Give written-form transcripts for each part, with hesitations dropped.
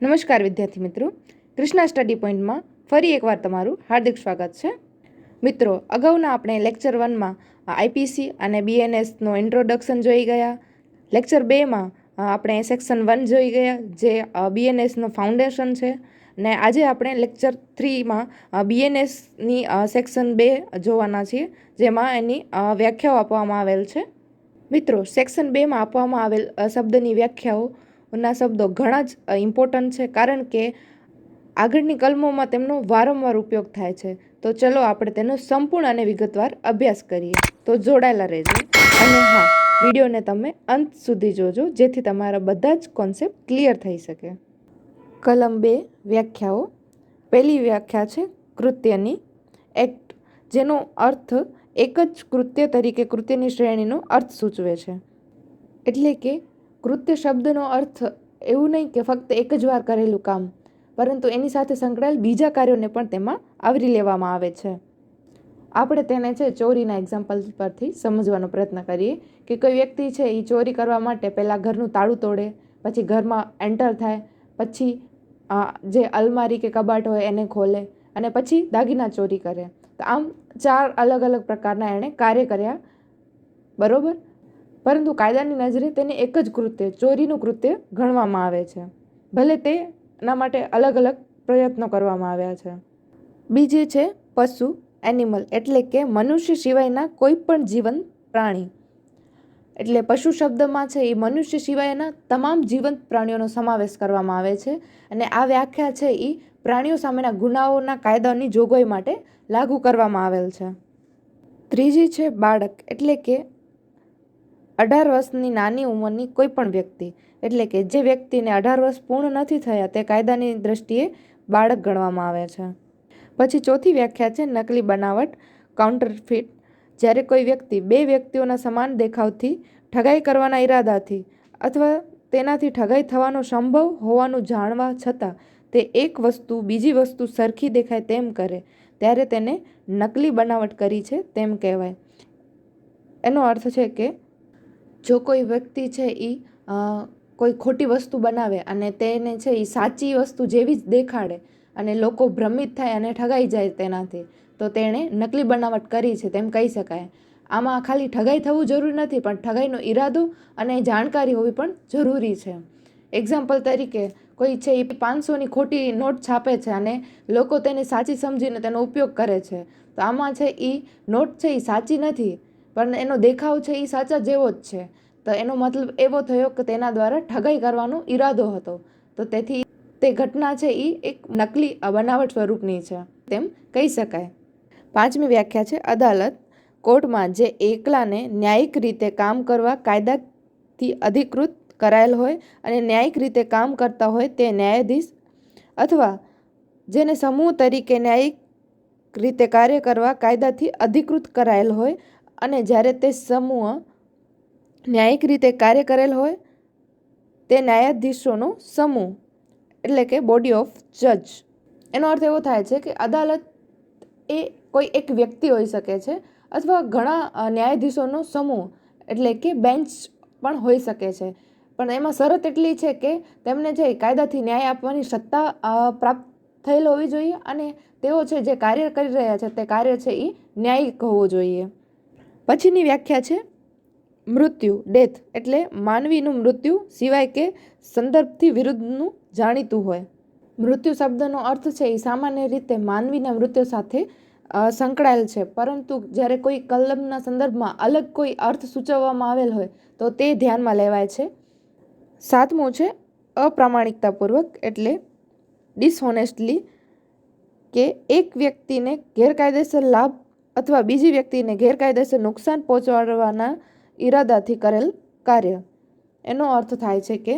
નમસ્કાર વિદ્યાર્થી મિત્રો, કૃષ્ણા સ્ટડી પોઈન્ટમાં ફરી એકવાર તમારું હાર્દિક સ્વાગત છે. મિત્રો, અગાઉના આપણે લેક્ચર 1માં આઈપીસી અને બીએનએસનો ઇન્ટ્રોડક્શન જોઈ ગયા. લેક્ચર 2માં આપણે સેક્શન 1 જોઈ ગયા, જે બીએનએસનો ફાઉન્ડેશન છે. ને આજે આપણે લેક્ચર 3માં બીએનએસની સેક્શન 2 જોવાના છીએ, જેમાં એની વ્યાખ્યાઓ આપવામાં આવેલ છે. મિત્રો, સેક્શન 2માં આપવામાં આવેલ શબ્દની વ્યાખ્યાઓના શબ્દો ઘણા જ ઇમ્પોર્ટન્ટ છે, કારણ કે આગળની કલમોમાં તેમનો વારંવાર ઉપયોગ થાય છે. તો ચલો આપણે તેનો સંપૂર્ણ અને વિગતવાર અભ્યાસ કરીએ. તો જોડાયેલા રહેજો અને હા, વિડીયોને તમે અંત સુધી જોજો, જેથી તમારા બધા જ કોન્સેપ્ટ ક્લિયર થઈ શકે. કલમ 2 વ્યાખ્યાઓ. પહેલી વ્યાખ્યા છે કૃત્યની. એક્ટ, જેનો અર્થ એક જ કૃત્ય તરીકે કૃત્યની શ્રેણીનો અર્થ સૂચવે છે. એટલે કે કૃત્ય શબ્દનો અર્થ એવું નહીં કે ફક્ત એક જ વાર કરેલું કામ, પરંતુ એની સાથે સંકળાયેલ બીજા કાર્યોને પણ તેમાં આવરી લેવામાં આવે છે. આપણે તેને છે ચોરીના એક્ઝામ્પલ પરથી સમજવાનો પ્રયત્ન કરીએ કે કોઈ વ્યક્તિ છે એ ચોરી કરવા માટે પહેલાં ઘરનું તાળું તોડે, પછી ઘરમાં એન્ટર થાય, પછી જે અલમારી કે કબાટ હોય એને ખોલે અને પછી દાગીના ચોરી કરે. તો આમ 4 અલગ અલગ પ્રકારના એણે કાર્ય કર્યા, બરોબર. પરંતુ કાયદાની નજરે તેને એક જ કૃત્ય, ચોરીનું કૃત્ય ગણવામાં આવે છે, ભલે તેના માટે અલગ અલગ પ્રયત્નો કરવામાં આવ્યા છે. બીજી છે પશુ, એનિમલ, એટલે કે મનુષ્ય સિવાયના કોઈ પણ જીવંત પ્રાણી. એટલે પશુ શબ્દમાં છે એ મનુષ્ય સિવાયના તમામ જીવંત પ્રાણીઓનો સમાવેશ કરવામાં આવે છે, અને આ વ્યાખ્યા છે એ પ્રાણીઓ સામેના ગુનાઓના કાયદાની જોગવાઈ માટે લાગુ કરવામાં આવેલ છે. ત્રીજી છે બાળક, એટલે કે 18 વર્ષની નાની ઉંમરની કોઈ પણ વ્યક્તિ. એટલે કે જે વ્યક્તિને 18 વર્ષ પૂર્ણ નથી થયા તે કાયદાની દ્રષ્ટિએ બાળક ગણવામાં આવે છે. પછી ચોથી વ્યાખ્યા છે નકલી બનાવટ, કાઉન્ટરફીટ. જ્યારે કોઈ વ્યક્તિ બે વ્યક્તિઓના સમાન દેખાવથી ઠગાઈ કરવાના ઈરાદાથી અથવા તેનાથી ઠગાઈ થવાનો સંભવ હોવાનું જાણવા છતાં તે એક વસ્તુ બીજી વસ્તુ સરખી દેખાય તેમ કરે, ત્યારે તેને નકલી બનાવટ કરી છે તેમ કહેવાય. એનો અર્થ છે કે જો કોઈ વ્યક્તિ છે એ કોઈ ખોટી વસ્તુ બનાવે અને તેને છે એ સાચી વસ્તુ જેવી જ દેખાડે અને લોકો ભ્રમિત થાય અને ઠગાઈ જાય તેનાથી, તો તેણે નકલી બનાવટ કરી છે તેમ કહી શકાય. આમાં ખાલી ઠગાઈ થવું જરૂરી નથી, પણ ઠગાઈનો ઈરાદો અને જાણકારી હોવી પણ જરૂરી છે. એક્ઝામ્પલ તરીકે કોઈ છે એ 500ની ખોટી નોટ છાપે છે અને લોકો તેને સાચી સમજીને તેનો ઉપયોગ કરે છે. તો આમાં છે એ નોટ છે એ સાચી નથી, પણ એનો દેખાવ છે એ સાચા જેવો જ છે. તો એનો મતલબ એવો થયો કે તેના દ્વારા ઠગાઈ કરવાનો ઈરાદો હતો. તો તેથી તે ઘટના છે એ એક નકલી બનાવટ સ્વરૂપની છે તેમ કહી શકાય. પાંચમી વ્યાખ્યા છે અદાલત. કોર્ટમાં જે એકલાને ન્યાયિક રીતે કામ કરવા કાયદાથી અધિકૃત કરાયેલ હોય અને ન્યાયિક રીતે કામ કરતા હોય તે ન્યાયાધીશ, અથવા જેને સમૂહ તરીકે ન્યાયિક રીતે કાર્ય કરવા કાયદાથી અધિકૃત કરાયેલ હોય અને જ્યારે તે સમૂહ ન્યાયિક રીતે કાર્ય કરેલ હોય તે ન્યાયાધીશોનો સમૂહ, એટલે કે બોડી ઓફ જજ. એનો અર્થ એવો થાય છે કે અદાલત એ કોઈ એક વ્યક્તિ હોઈ શકે છે અથવા ઘણા ન્યાયાધીશોનો સમૂહ, એટલે કે બેન્ચ પણ હોઈ શકે છે. પણ એમાં શરત એટલી છે કે તેમને જે કાયદાથી ન્યાય આપવાની સત્તા પ્રાપ્ત થયેલ હોવી જોઈએ અને તેઓ છે જે કાર્ય કરી રહ્યા છે તે કાર્ય છે એ ન્યાયિક હોવું જોઈએ. પછીની વ્યાખ્યા છે મૃત્યુ, ડેથ, એટલે માનવીનું મૃત્યુ સિવાય કે સંદર્ભથી વિરુદ્ધનું જાણીતું હોય. મૃત્યુ શબ્દનો અર્થ છે એ સામાન્ય રીતે માનવીના મૃત્યુ સાથે સંકળાયેલ છે, પરંતુ જ્યારે કોઈ કલમના સંદર્ભમાં અલગ કોઈ અર્થ સૂચવવામાં આવેલ હોય તો તે ધ્યાનમાં લેવાય છે. સાતમું છે અપ્રામાણિકતાપૂર્વક, એટલે ડિસહોનેસ્ટલી, કે એક વ્યક્તિને ગેરકાયદેસર લાભ અથવા બીજી વ્યક્તિને ગેરકાયદેસર નુકસાન પહોંચાડવાના ઈરાદાથી કરેલ કાર્ય. એનો અર્થ થાય છે કે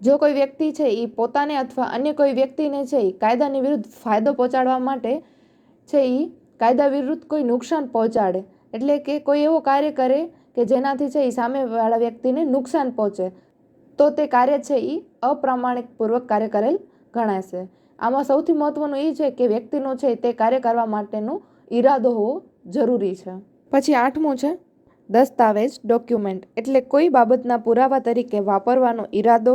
જો કોઈ વ્યક્તિ છે એ પોતાને અથવા અન્ય કોઈ વ્યક્તિને છે એ કાયદાની વિરુદ્ધ ફાયદો પહોંચાડવા માટે છે એ કાયદા વિરુદ્ધ કોઈ નુકસાન પહોંચાડે, એટલે કે કોઈ એવો કાર્ય કરે કે જેનાથી છે એ સામેવાળા વ્યક્તિને નુકસાન પહોંચે, તો તે કાર્ય છે એ અપ્રામાણિકપૂર્વક કાર્ય કરેલ ગણાશે. આમાં સૌથી મહત્વનું એ છે કે વ્યક્તિનો છે તે કાર્ય કરવા માટેનો ઈરાદો હોવો જરૂરી છે. પછી આઠમું છે દસ્તાવેજ, ડોક્યુમેન્ટ, એટલે કોઈ બાબતના પુરાવા તરીકે વાપરવાનો ઈરાદો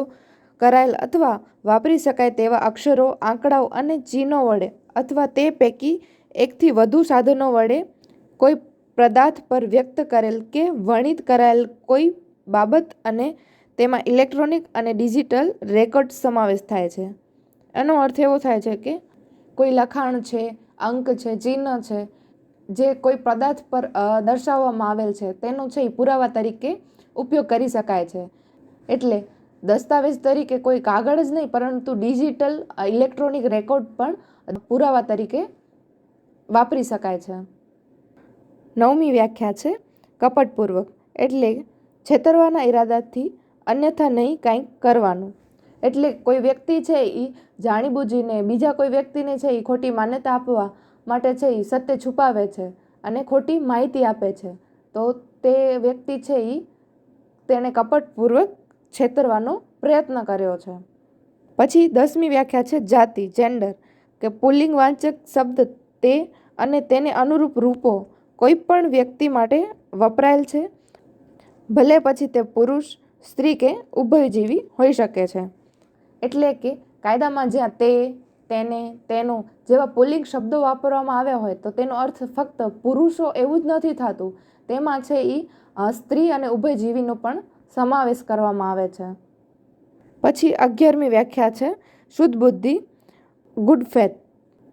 કરાયેલ અથવા વાપરી શકાય તેવા અક્ષરો, આંકડાઓ અને ચિહ્નો વડે અથવા તે પૈકી એકથી વધુ સાધનો વડે કોઈ પદાર્થ પર વ્યક્ત કરેલ કે વર્ણિત કરાયેલ કોઈ બાબત અને તેમાં ઇલેક્ટ્રોનિક અને ડિજિટલ રેકોર્ડ સમાવેશ થાય છે. એનો અર્થ એવો થાય છે કે કોઈ લખાણ છે, અંક છે, ચિહ્ન છે, જે કોઈ પદાર્થ પર દર્શાવવામાં આવેલ છે તેનો છે એ પુરાવા તરીકે ઉપયોગ કરી શકાય છે. એટલે દસ્તાવેજ તરીકે કોઈ કાગળ જ નહીં પરંતુ ડિજિટલ ઇલેક્ટ્રોનિક રેકોર્ડ પણ પુરાવા તરીકે વાપરી શકાય છે. 9મી વ્યાખ્યા છે કપટપૂર્વક, એટલે છેતરવાના ઈરાદાથી અન્યથા નહીં કાંઈક કરવાનું. એટલે કોઈ વ્યક્તિ છે એ જાણીબૂજીને બીજા કોઈ વ્યક્તિને છે એ ખોટી માન્યતા આપવા માટે છે એ સત્ય છુપાવે છે અને ખોટી માહિતી આપે છે, તો તે વ્યક્તિ છે એ તેણે કપટપૂર્વક છેતરવાનો પ્રયત્ન કર્યો છે. પછી 10મી વ્યાખ્યા છે જાતિ, જેન્ડર, કે પુલ્લિંગ વાચક શબ્દ તે અને તેને અનુરૂપ રૂપો કોઈ પણ વ્યક્તિ માટે વપરાયેલ છે, ભલે પછી તે પુરુષ, સ્ત્રી કે ઉભયજીવી હોઈ શકે છે. એટલે કે કાયદામાં જ્યાં તે, તેને, તેનો જેવા પુલ્લિંગ શબ્દો વાપરવામાં આવ્યા હોય તો તેનો અર્થ ફક્ત પુરુષો એવું જ નથી થતું, તેમાં છે એ સ્ત્રી અને ઉભયજીવીનો પણ સમાવેશ કરવામાં આવે છે. પછી 11મી વ્યાખ્યા છે શુદ્ધ બુદ્ધિ, ગુડ ફેથ,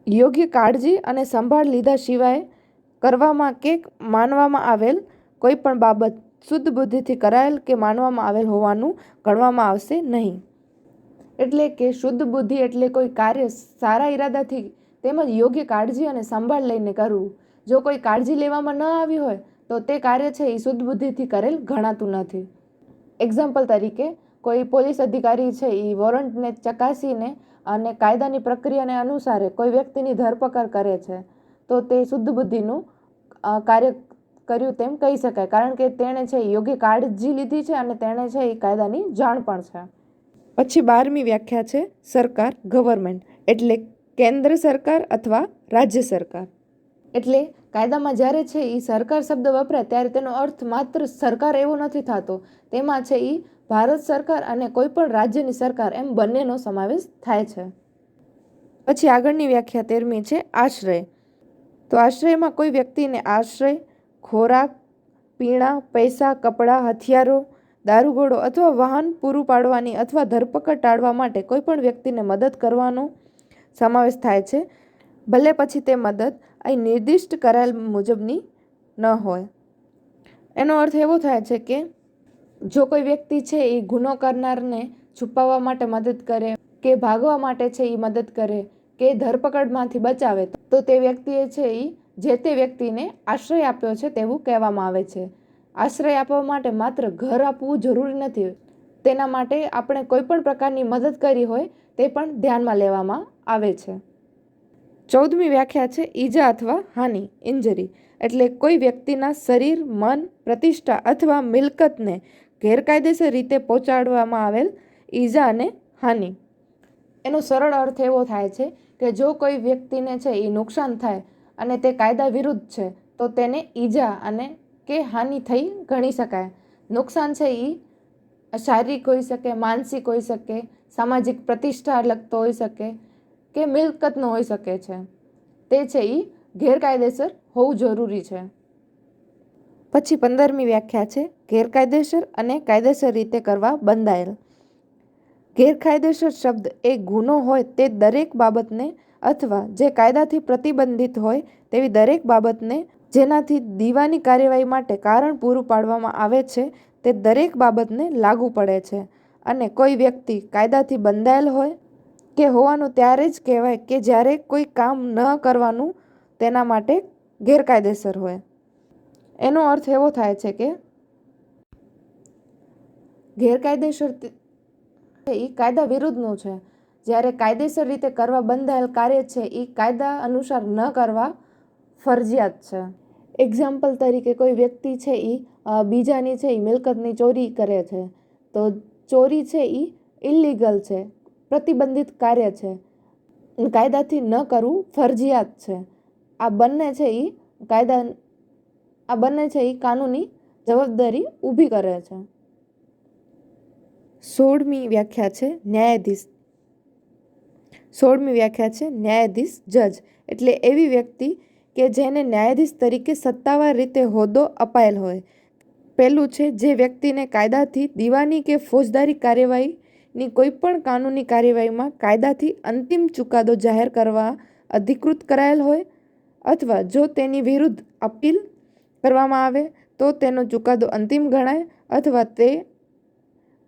યોગ્ય કાળજી અને સંભાળ લીધા સિવાય કરવામાં કે માનવામાં આવેલ કોઈ પણ બાબત શુદ્ધ બુદ્ધિથી કરાયેલ કે માનવામાં આવેલ હોવાનું ગણવામાં આવશે નહીં. એટલે કે શુદ્ધ બુદ્ધિ એટલે કોઈ કાર્ય સારા ઈરાદાથી તેમજ યોગ્ય કાળજી અને સંભાળ લઈને કરવું. જો કોઈ કાળજી લેવામાં ન આવી હોય તો તે કાર્ય છે એ શુદ્ધ બુદ્ધિથી કરેલ ગણાતું નથી. એક્ઝામ્પલ તરીકે કોઈ પોલીસ અધિકારી છે એ વોરંટને ચકાસીને અને કાયદાની પ્રક્રિયાને અનુસારે કોઈ વ્યક્તિની ધરપકડ કરે છે તો તે શુદ્ધ બુદ્ધિનું કાર્ય કર્યું તેમ કહી શકાય, કારણ કે તેણે છે યોગ્ય કાળજી લીધી છે અને તેણે છે એ કાયદાની જાણ પણ છે. પછી 12મી વ્યાખ્યા છે સરકાર, ગવર્મેન્ટ, એટલે કેન્દ્ર સરકાર અથવા રાજ્ય સરકાર. એટલે કાયદામાં જ્યારે છે એ સરકાર શબ્દ વપરાય ત્યારે તેનો અર્થ માત્ર સરકાર એવો નથી થતો, તેમાં છે એ ભારત સરકાર અને કોઈ પણ રાજ્યની સરકાર એમ બંનેનો સમાવેશ થાય છે. પછી આગળની વ્યાખ્યા 13મી છે આશ્રય. તો આશ્રયમાં કોઈ વ્યક્તિને આશ્રય, ખોરાક, પીણા, પૈસા, કપડાં, હથિયારો, દારૂગોળો અથવા વાહન પૂરું પાડવાની અથવા ધરપકડ ટાળવા માટે કોઈ પણ વ્યક્તિને મદદ કરવાનો સમાવેશ થાય છે, ભલે પછી તે મદદ અહીં નિર્દિષ્ટ કરાયેલ મુજબની ન હોય. એનો અર્થ એવો થાય છે કે જો કોઈ વ્યક્તિ છે એ ગુનો કરનારને છુપાવવા માટે મદદ કરે, કે ભાગવા માટે છે એ મદદ કરે, કે ધરપકડમાંથી બચાવે તો તે વ્યક્તિએ છે એ જે તે વ્યક્તિને આશ્રય આપ્યો છે તેવું કહેવામાં આવે છે. આશ્રય આપવા માટે માત્ર ઘર આપવું જરૂરી નથી, તેના માટે આપણે કોઈ પણ પ્રકારની મદદ કરી હોય તે પણ ધ્યાનમાં લેવામાં આવે છે. 14મી વ્યાખ્યા છે ઈજા અથવા હાનિ, ઇન્જરી, એટલે કોઈ વ્યક્તિના શરીર, મન, પ્રતિષ્ઠા અથવા મિલકતને ગેરકાયદેસર રીતે પહોંચાડવામાં આવેલ ઈજા અને હાનિ. એનો સરળ અર્થ એવો થાય છે કે જો કોઈ વ્યક્તિને છે એ નુકસાન થાય અને તે કાયદા વિરુદ્ધ છે તો તેને ઈજા અને કે હાનિ થઈ ગણી શકાય. નુકસાન છે એ શારીરિક હોઈ શકે, માનસિક હોઈ શકે, સામાજિક પ્રતિષ્ઠા લગતો હોઈ શકે કે મિલકતનો હોઈ શકે છે. તે છે એ ગેરકાયદેસર હોવું જરૂરી છે. પછી 15મી વ્યાખ્યા છે ગેરકાયદેસર અને કાયદેસર રીતે કરવા બંધાયેલ. ગેરકાયદેસર શબ્દ એ ગુનો હોય તે દરેક બાબતને અથવા જે કાયદાથી પ્રતિબંધિત હોય તેવી દરેક બાબતને જેનાથી દીવાની કાર્યવાહી માટે કારણ પૂરું પાડવામાં આવે છે તે દરેક બાબતને લાગુ પડે છે, અને કોઈ વ્યક્તિ કાયદાથી બંધાયેલ હોય કે હોવાનું ત્યારે જ કહેવાય કે જ્યારે કોઈ કામ ન કરવાનું તેના માટે ગેરકાયદેસર હોય. એનો અર્થ એવો થાય છે કે ગેરકાયદેસર એ કાયદા વિરુદ્ધનું છે, જ્યારે કાયદેસર રીતે કરવા બંધાયેલ કાર્ય છે એ કાયદા અનુસાર ન કરવા ફરજિયાત છે. એક્ઝામ્પલ તરીકે કોઈ વ્યક્તિ છે એ બીજાની છે એ મિલકતની ચોરી કરે છે તો ચોરી છે એ ઇલીગલ છે, પ્રતિબંધિત કાર્ય છે, કાયદાથી ન કરવું ફરજિયાત છે. આ બંને છે એ કાનૂની જવાબદારી ઊભી કરે છે. 16મી વ્યાખ્યા છે ન્યાયાધીશ. 16મી વ્યાખ્યા છે ન્યાયાધીશ જજ એટલે એવી વ્યક્તિ કે જેને ન્યાયાધીશ તરીકે સત્તાવાર રીતે હોદ્દો અપાયેલ હોય. પહેલું છે જે વ્યક્તિને કાયદાથી દીવાની કે ફોજદારી કાર્યવાહીની કોઈપણ કાનૂની કાર્યવાહીમાં કાયદાથી અંતિમ ચુકાદો જાહેર કરવા અધિકૃત કરાયેલ હોય, અથવા જો તેની વિરુદ્ધ અપીલ કરવામાં આવે તો તેનો ચુકાદો અંતિમ ગણાય, અથવા તે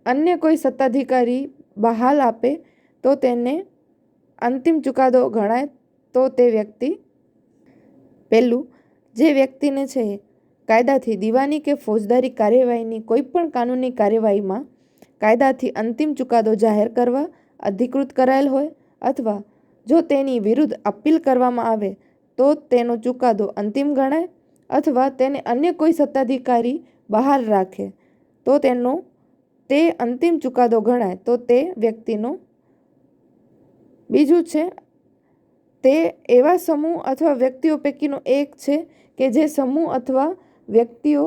અન્ય કોઈ સત્તાધિકારી બહાલ આપે તો તેને અંતિમ ચુકાદો ગણાય તો તે વ્યક્તિ. પહેલું જે વ્યક્તિને છે કાયદાથી દીવાની કે ફોજદારી કાર્યવાહીની કોઈપણ કાનૂની કાર્યવાહીમાં કાયદાથી અંતિમ ચુકાદો જાહેર કરવા અધિકૃત કરાયેલ હોય, અથવા જો તેની વિરુદ્ધ અપીલ કરવામાં આવે તો તેનો ચુકાદો અંતિમ ગણાય, અથવા તેને અન્ય કોઈ સત્તાધિકારી બહાલ રાખે તો તે અંતિમ ચુકાદો ગણાય તો તે વ્યક્તિનો. બીજું છે તે એવા સમૂહ અથવા વ્યક્તિઓ પૈકીનો એક છે કે જે સમૂહ અથવા વ્યક્તિઓ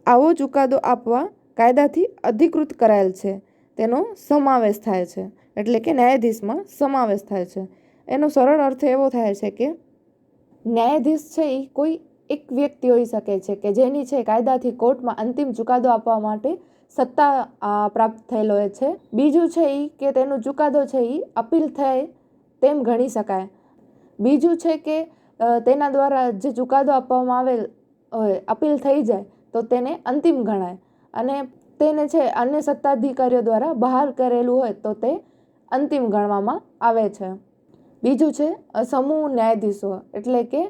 આવો ચુકાદો આપવા કાયદાથી અધિકૃત કરાયેલ છે તેનો સમાવેશ થાય છે. એટલે કે ન્યાયાધીશમાં સમાવેશ થાય છે. એનો સરળ અર્થ એવો થાય છે કે ન્યાયાધીશ છે એ કોઈ એક વ્યક્તિ હોઈ શકે છે કે જેની છે કાયદાથી કોર્ટમાં અંતિમ ચુકાદો આપવા માટે સત્તા પ્રાપ્ત થયેલો હોય છે. બીજું છે એ કે તેનો ચુકાદો છે એ અપીલ થાય તેમ ગણી શકાય. બીજું છે કે તેના દ્વારા જે ચુકાદો આપવામાં આવેલ હોય અપીલ થઈ જાય તો તેને અંતિમ ગણાય, અને તેને છે અન્ય સત્તાધિકારીઓ દ્વારા બહાર કરેલું હોય તો તે અંતિમ ગણવામાં આવે છે. બીજું છે સમૂહ ન્યાયાધીશો એટલે કે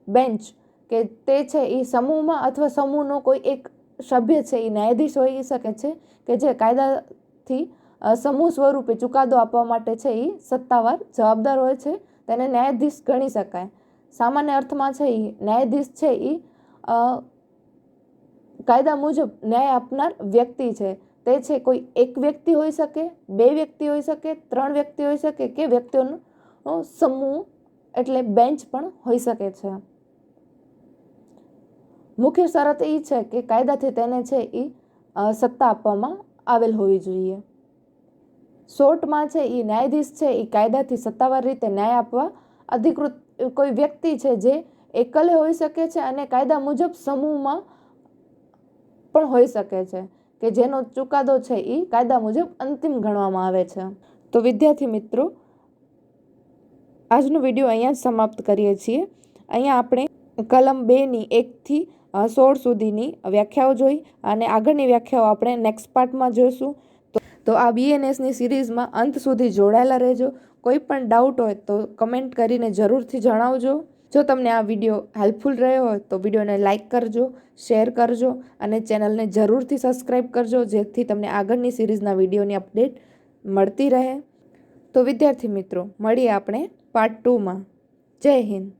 બેન્ચ, કે તે છે એ સમૂહમાં અથવા સમૂહનો કોઈ એક સભ્ય છે એ ન્યાયાધીશ હોઈ શકે છે કે જે કાયદાથી સમૂહ સ્વરૂપે ચુકાદો આપવા માટે છે એ સત્તાવાર જવાબદાર હોય છે, તેને ન્યાયાધીશ ગણી શકાય. સામાન્ય અર્થમાં છે એ ન્યાયાધીશ છે એ કાયદા મુજબ ન્યાય આપનાર વ્યક્તિ છે. તે છે કોઈ એક વ્યક્તિ હોઈ શકે, બે વ્યક્તિ હોઈ શકે, ત્રણ વ્યક્તિ હોઈ શકે, કે વ્યક્તિઓનો સમૂહ એટલે બેન્ચ પણ હોઈ શકે છે. મુખ્ય શરત એ છે કે કાયદાથી તેને છે એ સત્તા આપવામાં આવેલ હોવી જોઈએ. શોર્ટમાં છે એ ન્યાયાધીશ છે એ કાયદાથી સત્તાવાર રીતે ન્યાય આપવા અધિકૃત કોઈ વ્યક્તિ છે જે એકલે હોઈ શકે છે અને કાયદા મુજબ સમૂહમાં પણ હોઈ શકે છે કે જેનો ચુકાદો છે એ કાયદા મુજબ અંતિમ ગણવામાં આવે છે. તો વિદ્યાર્થી મિત્રો, આજનો વિડીયો અહીંયા સમાપ્ત કરીએ છીએ. અહીંયા આપણે કલમ 2ની 1થી 16 સુધીની વ્યાખ્યાઓ જોઈ, અને આગળની વ્યાખ્યાઓ આપણે નેક્સ્ટ પાર્ટમાં જોઈશું. તો આ BNSની સિરીઝમાં અંત સુધી જોડાયેલા રહેજો. કોઈ પણ ડાઉટ હોય તો કમેન્ટ કરીને જરૂરથી જણાવજો. જો તમને આ વિડીયો હેલ્પફુલ રહ્યો હોય તો વિડીયોને લાઇક કરજો, શેર કરજો અને ચેનલને જરૂરથી સબસ્ક્રાઈબ કરજો, જેથી તમને આગળની સિરીઝના વિડીયોની અપડેટ મળતી રહે. તો વિદ્યાર્થી મિત્રો, મળીએ આપણે પાર્ટ 2માં. જય હિન્દ.